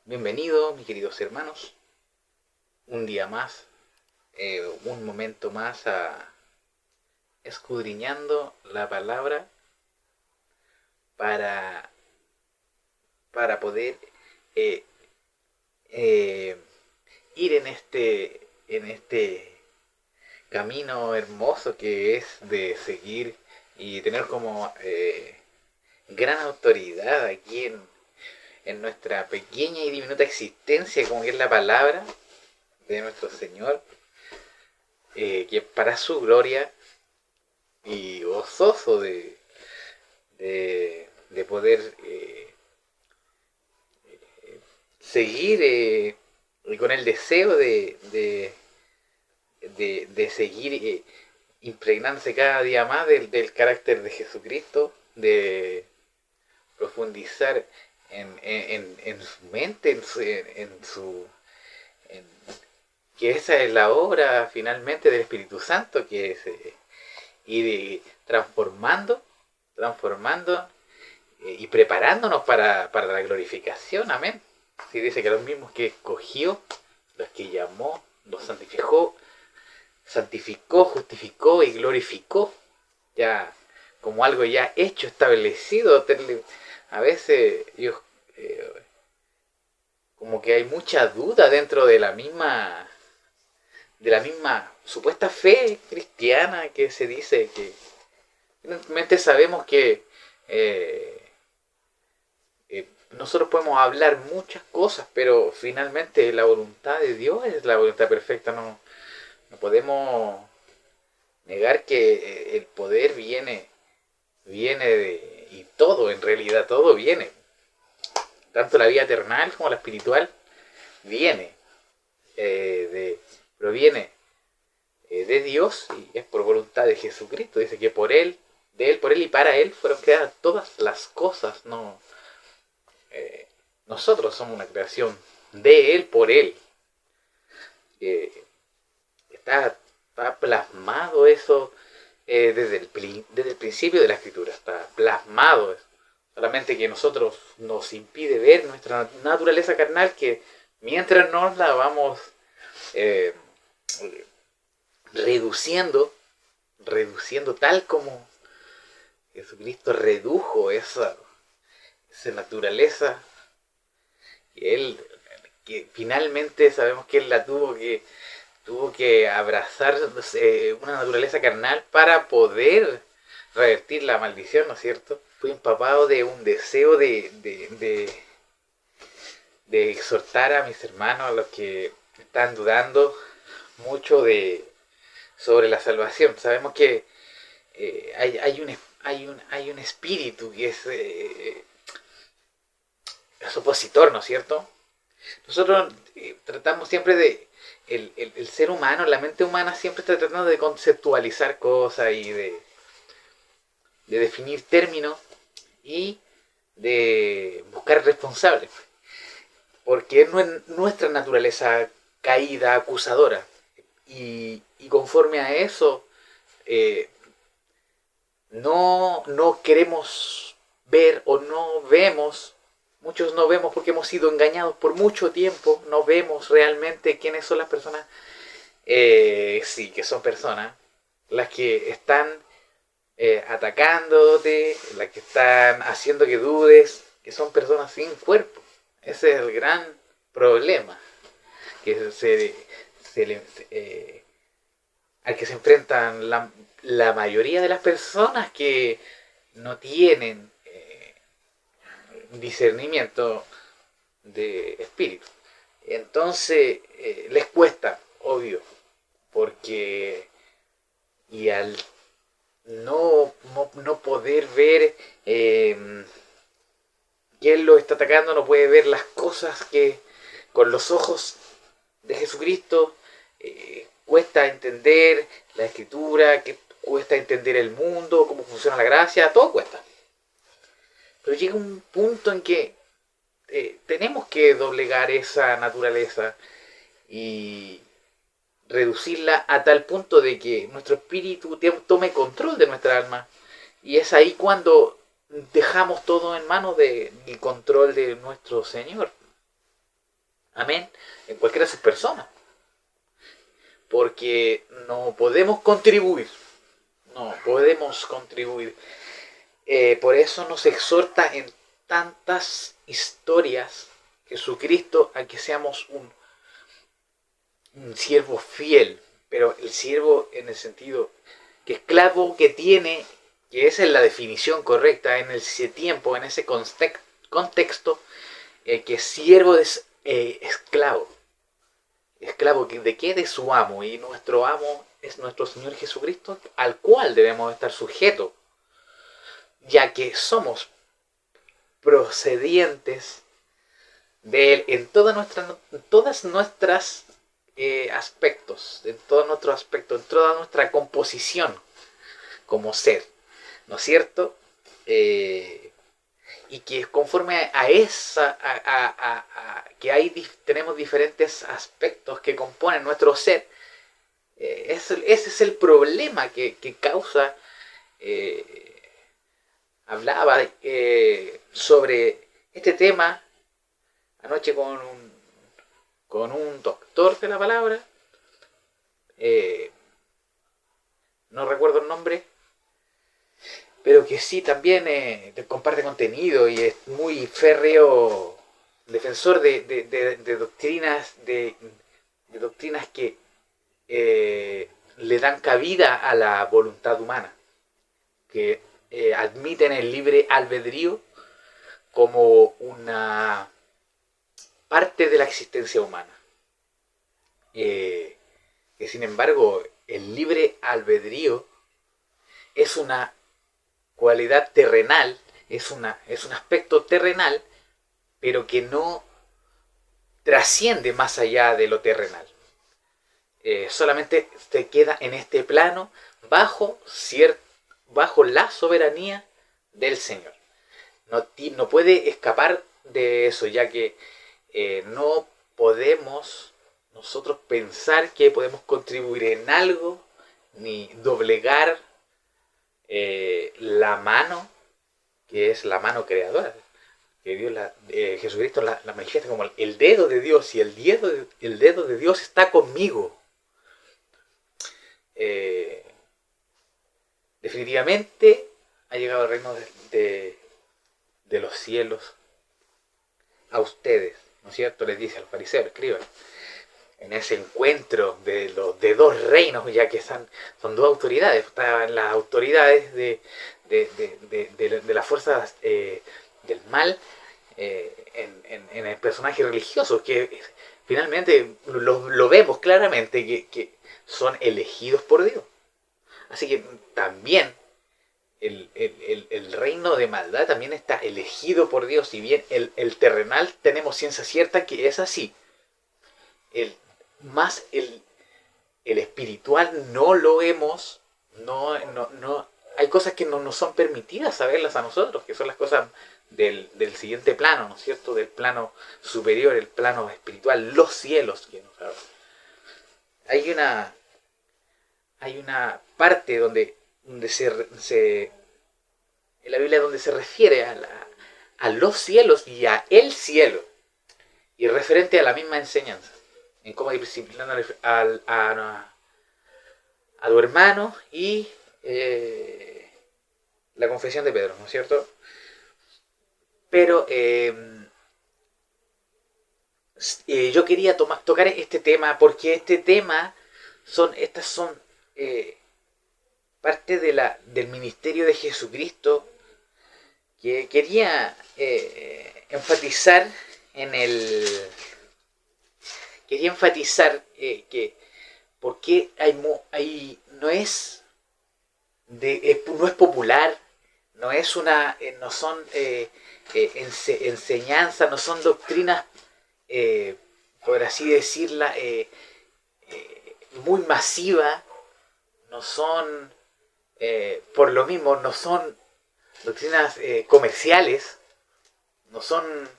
Bienvenido, mis queridos hermanos, un día más, un momento más a escudriñando la palabra para, para poder eh, eh, ir en este camino hermoso que es de seguir y tener como gran autoridad aquí en nuestra pequeña y diminuta existencia, como que es la palabra de nuestro Señor, que para su gloria y gozoso de poder seguir y con el deseo de seguir impregnándose cada día más del carácter de Jesucristo, de profundizar en su mente, en- que esa es la obra finalmente del Espíritu Santo, que es ir transformando y preparándonos para la glorificación, amén. Si dice que los mismos que escogió, los que llamó, los santificó, justificó y glorificó, ya como algo ya hecho, establecido. A veces yo, eh, como que hay mucha duda dentro de la misma supuesta fe cristiana, que se dice que realmente sabemos que eh, nosotros podemos hablar muchas cosas, pero finalmente la voluntad de Dios es la voluntad perfecta. No podemos negar que el poder viene y todo, en realidad todo viene, tanto la vida terrenal como la espiritual, viene, proviene de Dios, y es por voluntad de Jesucristo. Dice que por Él, de Él, por Él y para Él fueron creadas todas las cosas. No, nosotros somos una creación de Él, por Él. Eh, está plasmado eso desde el principio de la escritura. Está plasmado eso. Solamente que nosotros nos impide ver nuestra naturaleza carnal, que mientras nos la vamos eh, reduciendo, reduciendo tal como Jesucristo redujo esa naturaleza, que Él, que finalmente sabemos que Él la tuvo que abrazar una naturaleza carnal para poder revertir la maldición, ¿no es cierto? Fui empapado de un deseo de exhortar a mis hermanos, a los que están dudando mucho sobre la salvación. Sabemos que hay un espíritu que es opositor, ¿no es cierto? Nosotros tratamos siempre el ser humano, la mente humana siempre está tratando de conceptualizar cosas y de definir términos y de buscar responsables, porque es nuestra naturaleza caída, acusadora, y conforme a eso eh, no queremos ver, o no vemos. Muchos no vemos porque hemos sido engañados por mucho tiempo. No vemos realmente quiénes son las personas, sí, que son personas, las que están atacándote, las que están haciendo que dudes, que son personas sin cuerpo. Ese es el gran problema que al que se enfrentan la mayoría de las personas que no tienen discernimiento de espíritu. Entonces les cuesta, obvio, porque y al no poder ver quién lo está atacando, no puede ver las cosas que con los ojos de Jesucristo, cuesta entender la escritura, que cuesta entender el mundo, cómo funciona la gracia, todo cuesta. Pero llega un punto en que tenemos que doblegar esa naturaleza y reducirla a tal punto de que nuestro espíritu tome control de nuestra alma. Y es ahí cuando dejamos todo en manos del control de nuestro Señor. Amén. En cualquiera de sus personas. Porque no podemos contribuir. No podemos contribuir. Por eso nos exhorta en tantas historias Jesucristo a que seamos un siervo fiel. Pero el siervo en el sentido que esclavo que tiene, que esa es la definición correcta en ese tiempo, en ese contexto, que siervo es esclavo. ¿Esclavo de qué? De su amo. Y nuestro amo es nuestro Señor Jesucristo, al cual debemos estar sujetos, ya que somos procedientes de Él en todas nuestras aspectos, en todos nuestros aspectos, en toda nuestra composición como ser, ¿no es cierto? Y que conforme a esa, que tenemos diferentes aspectos que componen nuestro ser, ese es el problema que causa. Hablaba sobre este tema anoche con un doctor de la palabra, no recuerdo el nombre, pero que sí también comparte contenido y es muy férreo defensor de doctrinas de doctrinas que le dan cabida a la voluntad humana, que admiten el libre albedrío como una parte de la existencia humana. Que sin embargo el libre albedrío es una cualidad terrenal, es un aspecto terrenal, pero que no trasciende más allá de lo terrenal. Solamente se queda en este plano bajo la soberanía del Señor. No puede escapar de eso, ya que no podemos nosotros pensar que podemos contribuir en algo, ni doblegar la mano, que es la mano creadora, que Dios Jesucristo la manifiesta como el dedo de Dios, y el dedo de Dios está conmigo. Definitivamente ha llegado el reino de los cielos a ustedes, ¿no es cierto? Les dice a los fariseos, escriban, en ese encuentro de dos reinos, ya que son dos autoridades. Estaban las autoridades de las fuerzas del mal en el personaje religioso, que finalmente lo vemos claramente que son elegidos por Dios. Así que también el reino de maldad también está elegido por Dios. Si bien el terrenal tenemos ciencia cierta que es así, el espiritual no lo hemos, no hay cosas que no nos son permitidas saberlas a nosotros, que son las cosas del siguiente plano, ¿no es cierto? Del plano superior, el plano espiritual, los cielos que nos hablan. Hay una parte donde en la Biblia donde se refiere a los cielos y a el cielo, y referente a la misma enseñanza, en cómo disciplinar a tu hermano y la confesión de Pedro, ¿no es cierto? Pero yo quería tocar este tema porque estas son parte del ministerio de Jesucristo, que quería enfatizar que porque no es popular, no son enseñanzas, no son doctrinas, por así decirla, muy masivas, no son, por lo mismo, no son doctrinas comerciales, no son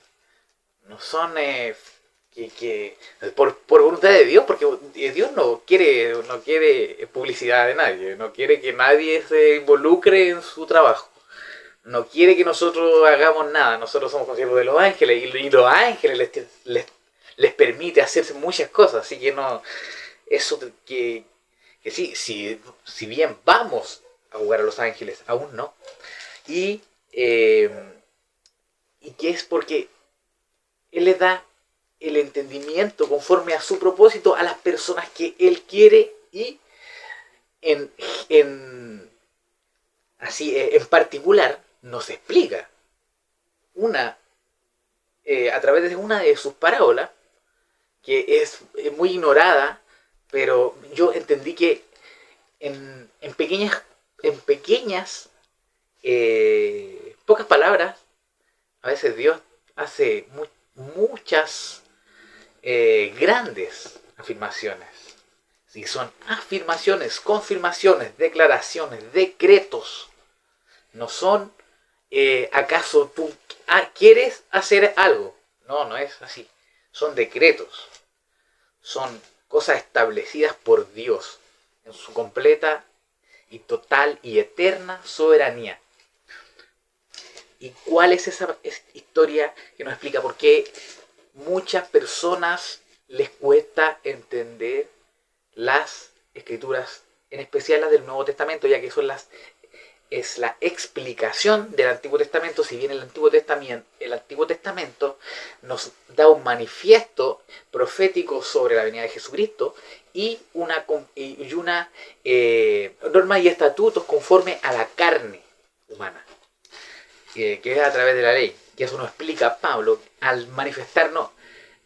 que por voluntad de Dios, porque Dios no quiere publicidad de nadie, no quiere que nadie se involucre en su trabajo, no quiere que nosotros hagamos nada. Nosotros somos consiervos de los ángeles, y los ángeles les permite hacer muchas cosas, así que no, eso que sí, si bien vamos a jugar a Los Ángeles, aún no, y, eh, y que es porque Él le da el entendimiento conforme a su propósito a las personas que Él quiere y en, en así en particular nos explica una a través de una de sus parábolas que es muy ignorada, pero yo entendí que en pequeñas pocas palabras a veces Dios hace muchas grandes afirmaciones. Si son afirmaciones, confirmaciones, declaraciones, decretos, no son acaso tú quieres hacer algo. No, no es así. Son decretos. Son cosas establecidas por Dios en su completa y total y eterna soberanía. ¿Y cuál es esa historia que nos explica por qué muchas personas les cuesta entender las escrituras, en especial las del Nuevo Testamento, ya que es la explicación del Antiguo Testamento? Si bien el Antiguo Testamento nos da un manifiesto profético sobre la venida de Jesucristo y una normas y estatutos conforme a la carne humana, que es a través de la ley, que eso nos explica Pablo al manifestarnos,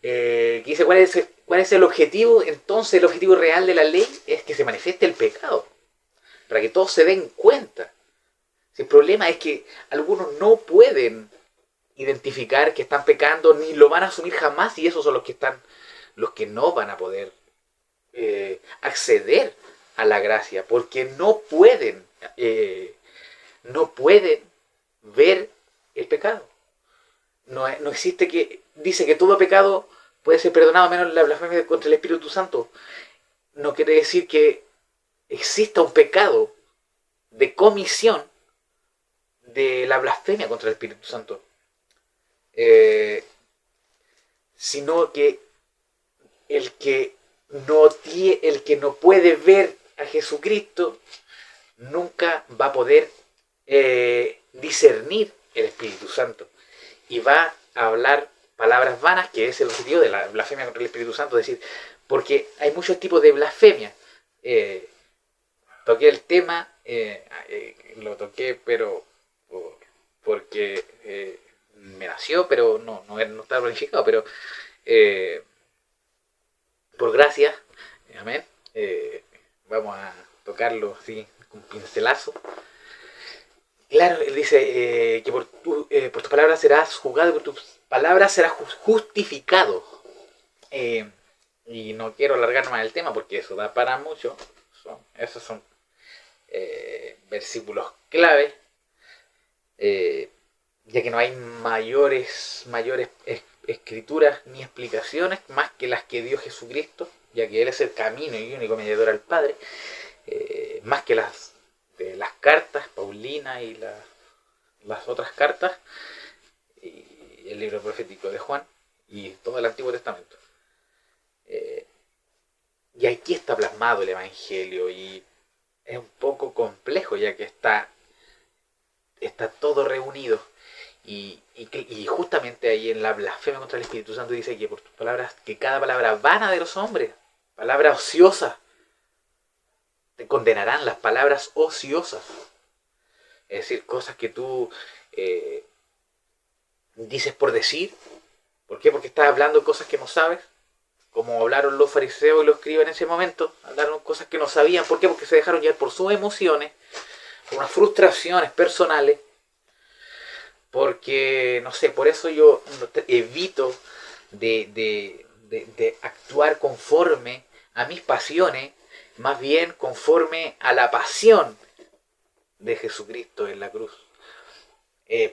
que dice cuál es el objetivo. Entonces el objetivo real de la ley es que se manifieste el pecado, para que todos se den cuenta. El problema es que algunos no pueden identificar que están pecando, ni lo van a asumir jamás, y esos son los que no van a poder acceder a la gracia, porque no pueden ver el pecado. No existe que dice que todo pecado puede ser perdonado menos la blasfemia contra el Espíritu Santo. No quiere decir que exista un pecado de comisión de la blasfemia contra el Espíritu Santo, sino que el que no puede ver a Jesucristo nunca va a poder discernir el Espíritu Santo y va a hablar palabras vanas, que es el objetivo de la blasfemia contra el Espíritu Santo. Es decir, porque hay muchos tipos de blasfemia. Toqué el tema, lo toqué, pero porque me nació, pero no estaba planificado, pero por gracia, amén, vamos a tocarlo así, con pincelazo. Claro, él dice que por tus palabras serás juzgado, por tus palabras serás justificado. Y no quiero alargar más el tema porque eso da para mucho. Esos son versículos clave, ya que no hay mayores escrituras ni explicaciones más que las que dio Jesucristo, ya que Él es el camino y único mediador al Padre, más que las de las cartas, Paulina y las otras cartas, y el libro profético de Juan y todo el Antiguo Testamento. Y aquí está plasmado el Evangelio, y es un poco complejo ya que está todo reunido. Y justamente ahí en la blasfemia contra el Espíritu Santo dice que por tus palabras, que cada palabra vana de los hombres, palabra ociosa, te condenarán las palabras ociosas. Es decir, cosas que tú dices por decir. ¿Por qué? Porque estás hablando cosas que no sabes. Como hablaron los fariseos y los escribas en ese momento. Hablaron cosas que no sabían. ¿Por qué? Porque se dejaron llevar por sus emociones, por unas frustraciones personales. Porque, no sé, por eso yo evito de actuar conforme a mis pasiones, más bien conforme a la pasión de Jesucristo en la cruz.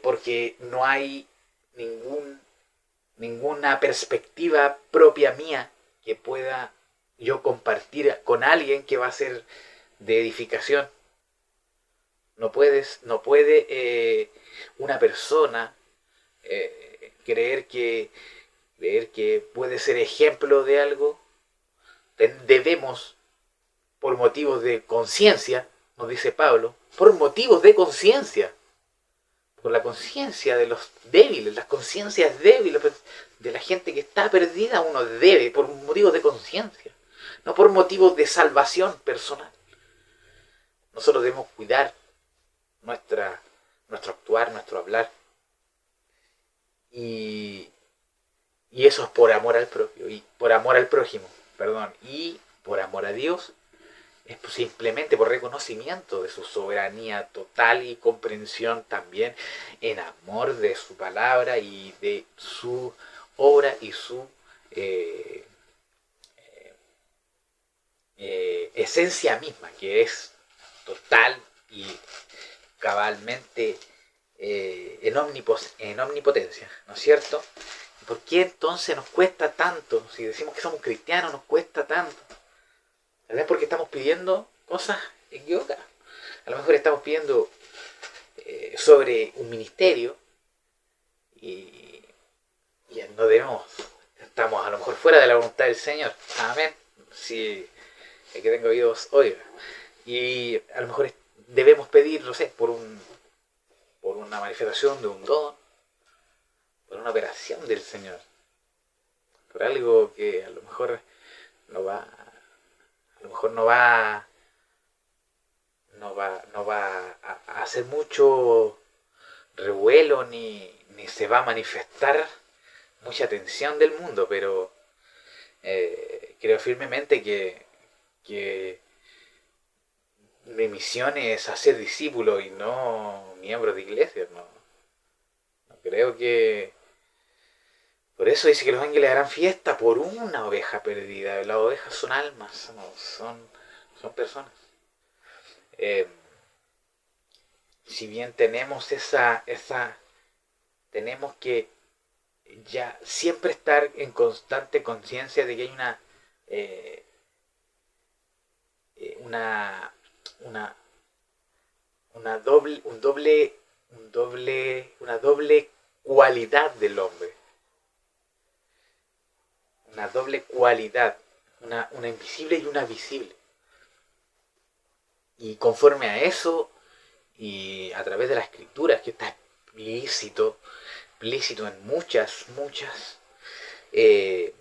Porque no hay ninguna perspectiva propia mía que pueda yo compartir con alguien que va a ser de edificación. No puede una persona creer que creer que puede ser ejemplo de algo, debemos, por motivos de conciencia, nos dice Pablo, por motivos de conciencia, por la conciencia de los débiles, las conciencias débiles de la gente que está perdida, uno debe, por motivos de conciencia, no por motivos de salvación personal. Nosotros debemos cuidar nuestro actuar, nuestro hablar, y eso es por amor al propio, y por amor al prójimo, perdón, y por amor a Dios, es simplemente por reconocimiento de su soberanía total y comprensión también en amor de su palabra y de su obra y su esencia misma, que es total y cabalmente en omnipotencia, ¿no es cierto? ¿Por qué entonces nos cuesta tanto? Si decimos que somos cristianos, nos cuesta tanto. Tal vez porque estamos pidiendo cosas equivocadas. A lo mejor estamos pidiendo sobre un ministerio y no debemos. Estamos a lo mejor fuera de la voluntad del Señor. Amén. Si el que tenga oídos oiga. Y a lo mejor debemos pedir, no sé, por una manifestación de un don, por una operación del Señor, por algo que a lo mejor no va a hacer mucho revuelo ni se va a manifestar mucha atención del mundo, pero creo firmemente que mi misión es hacer discípulos y no miembros de iglesias. No creo que... Por eso dice que los ángeles harán fiesta por una oveja perdida. Las ovejas son almas, no, son personas. Eh, si bien tenemos tenemos que ya siempre estar en constante conciencia de que hay una doble cualidad del hombre, una doble cualidad, una invisible y una visible. Y conforme a eso, y a través de las escrituras, que está explícito en muchas, y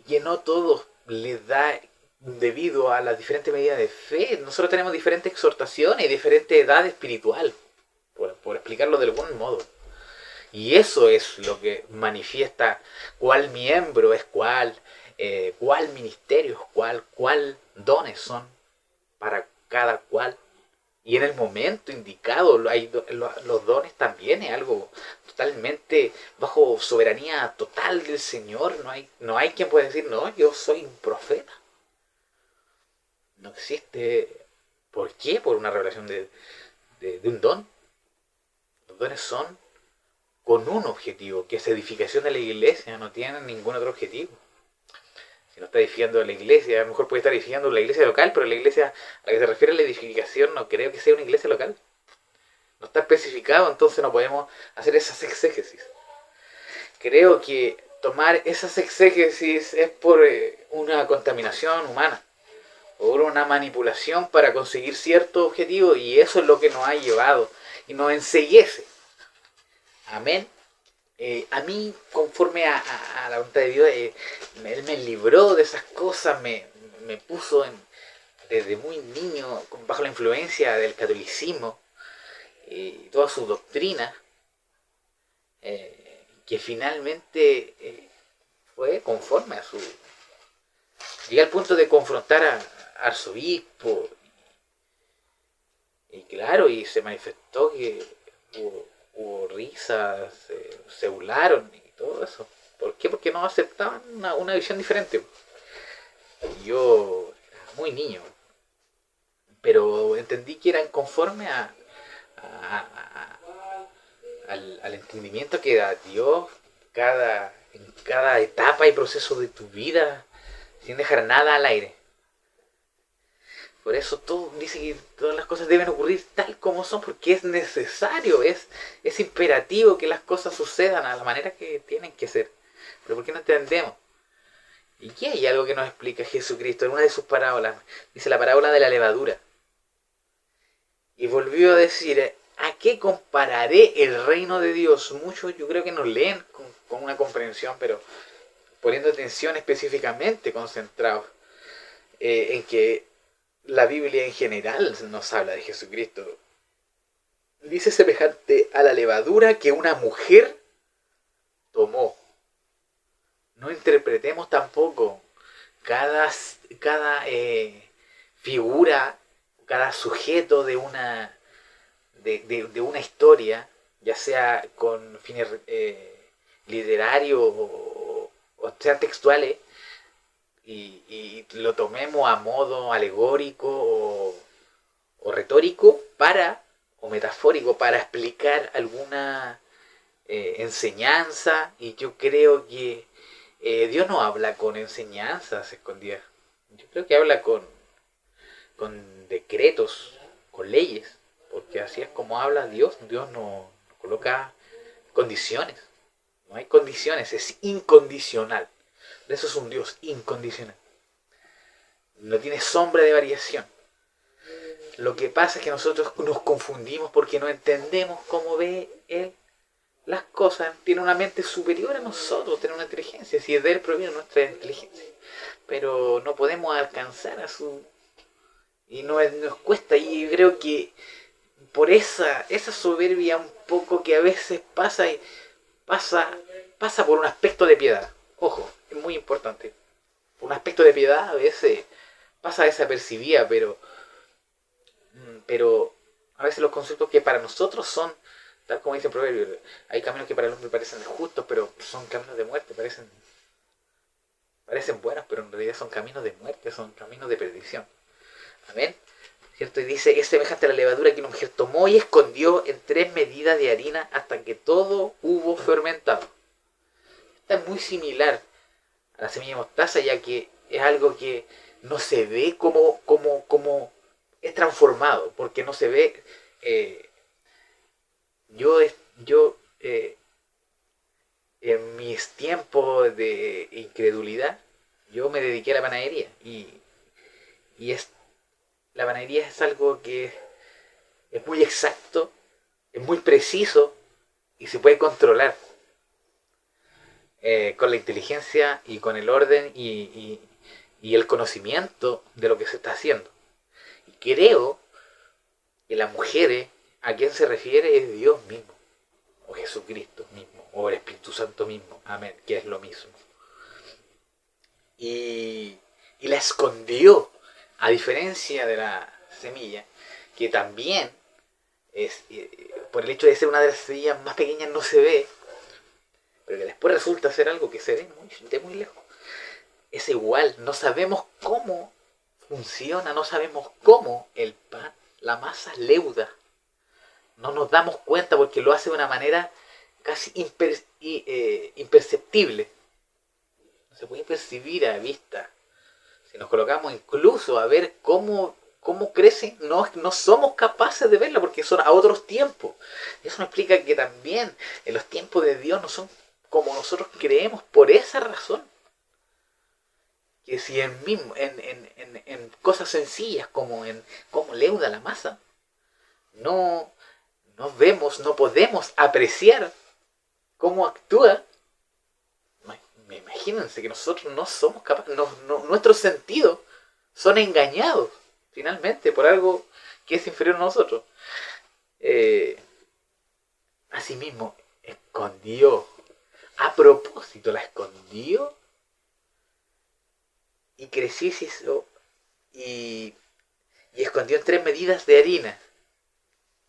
que no todos les da debido a las diferentes medidas de fe. Nosotros tenemos diferentes exhortaciones y diferente edad espiritual, por explicarlo de algún modo. Y eso es lo que manifiesta cuál miembro es cuál ministerio es cuál dones son para cada cual. Y en el momento indicado, los dones también es algo totalmente bajo soberanía total del Señor. No hay quien pueda decir, no, yo soy un profeta. No existe. ¿Por qué? Por una revelación de un don. Los dones son con un objetivo, que es edificación de la iglesia, no tienen ningún otro objetivo. Si no está edificando la iglesia, a lo mejor puede estar edificando la iglesia local, pero la iglesia a la que se refiere la edificación no creo que sea una iglesia local. No está especificado, entonces no podemos hacer esas exégesis. Creo que tomar esas exégesis es por una contaminación humana, por una manipulación para conseguir cierto objetivo, y eso es lo que nos ha llevado y nos enceguece. Amén. A mí, conforme a la voluntad de Dios, Él me libró de esas cosas, me puso desde muy niño bajo la influencia del catolicismo y toda su doctrina, que finalmente fue conforme a su... Llegué al punto de confrontar a arzobispo, y claro, y se manifestó que hubo risas, se burlaron y todo eso. ¿Por qué? Porque no aceptaban una visión diferente. Yo era muy niño, pero entendí que eran conforme al entendimiento que da Dios en cada etapa y proceso de tu vida, sin dejar nada al aire. Por eso todo dice que todas las cosas deben ocurrir tal como son, porque es necesario, es imperativo que las cosas sucedan a la manera que tienen que ser. Pero ¿por qué no entendemos? ¿Y qué hay algo que nos explica Jesucristo en una de sus parábolas? Dice la parábola de la levadura. Y volvió a decir, ¿a qué compararé el reino de Dios? Muchos yo creo que nos leen con una comprensión, pero poniendo atención específicamente concentrados en que la Biblia en general nos habla de Jesucristo. Dice semejante a la levadura que una mujer tomó. No interpretemos tampoco cada figura, cada sujeto de una historia, ya sea con fines literarios o sean textuales, y lo tomemos a modo alegórico o retórico o metafórico para explicar alguna enseñanza. Y yo creo que Dios no habla con enseñanzas escondidas. Yo creo que habla con decretos, con leyes, porque así es como habla Dios. Dios no coloca condiciones, no hay condiciones, es incondicional. Eso es un Dios incondicional, no tiene sombra de variación. Lo que pasa es que nosotros nos confundimos porque no entendemos cómo ve Él las cosas. Tiene una mente superior a nosotros, tiene una inteligencia, si es de Él proviene nuestra inteligencia, pero no podemos alcanzar a su... y nos cuesta. Y creo que por esa soberbia un poco que a veces pasa por un aspecto de piedad. Ojo, es muy importante. Un aspecto de piedad a veces pasa desapercibida, pero a veces los conceptos que para nosotros son, tal como dice el proverbio, hay caminos que para el hombre parecen justos, pero son caminos de muerte, parecen buenos, pero en realidad son caminos de muerte, son caminos de perdición. Amén. ¿Cierto? Y dice, es semejante a la levadura que una mujer tomó y escondió en 3 medidas de harina hasta que todo hubo fermentado. Esta es muy similar a la semilla de mostaza, ya que es algo que no se ve como es transformado, porque no se ve. Yo, yo en mis tiempos de incredulidad, yo me dediqué a la panadería y la panadería es algo que es muy exacto, es muy preciso y se puede controlar con la inteligencia y con el orden y el conocimiento de lo que se está haciendo. Y creo que las mujeres a quien se refiere es Dios mismo, o Jesucristo mismo, o el Espíritu Santo mismo, amén, que es lo mismo. Y la escondió, a diferencia de la semilla, que también es, por el hecho de ser una de las semillas más pequeñas no se ve, pero que después resulta ser algo que se ve de muy lejos. Es igual, no sabemos cómo funciona, no sabemos cómo el pan, la masa leuda. No nos damos cuenta porque lo hace de una manera casi imperceptible. No se puede percibir a vista. Si nos colocamos incluso a ver cómo crecen, no somos capaces de verlo porque son a otros tiempos. Eso nos explica que también en los tiempos de Dios no son como nosotros creemos, por esa razón. Que si en cosas sencillas como en cómo leuda la masa, no vemos, no podemos apreciar cómo actúa. Imagínense que nosotros no somos capaces, nuestros sentidos son engañados finalmente por algo que es inferior a nosotros. Asimismo, escondió, a propósito la escondió y creció y escondió en 3 medidas de harina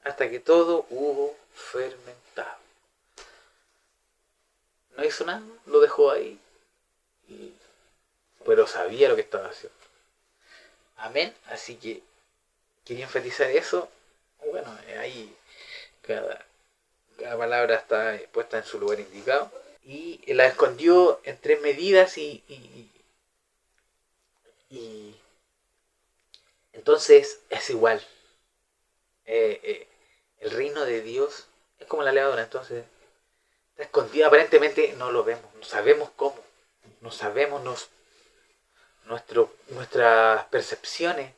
hasta que todo hubo fermentado. No hizo nada, lo dejó ahí, pero sabía lo que estaba haciendo. Amén. Así que quería enfatizar eso. Bueno, ahí cada palabra está puesta en su lugar indicado. Y la escondió en 3 medidas y entonces es igual. El reino de Dios es como la levadura. Entonces Está escondido, aparentemente no lo vemos, no sabemos cómo, no sabemos, nuestras percepciones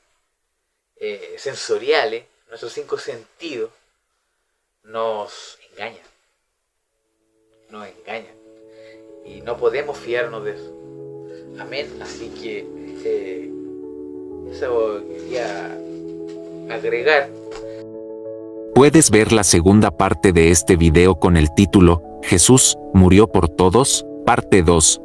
sensoriales, nuestros 5 sentidos, nos engañan, y no podemos fiarnos de eso. Amén. Así que eso quería agregar. Puedes ver la segunda parte de este video con el título Jesús murió por todos, parte 2.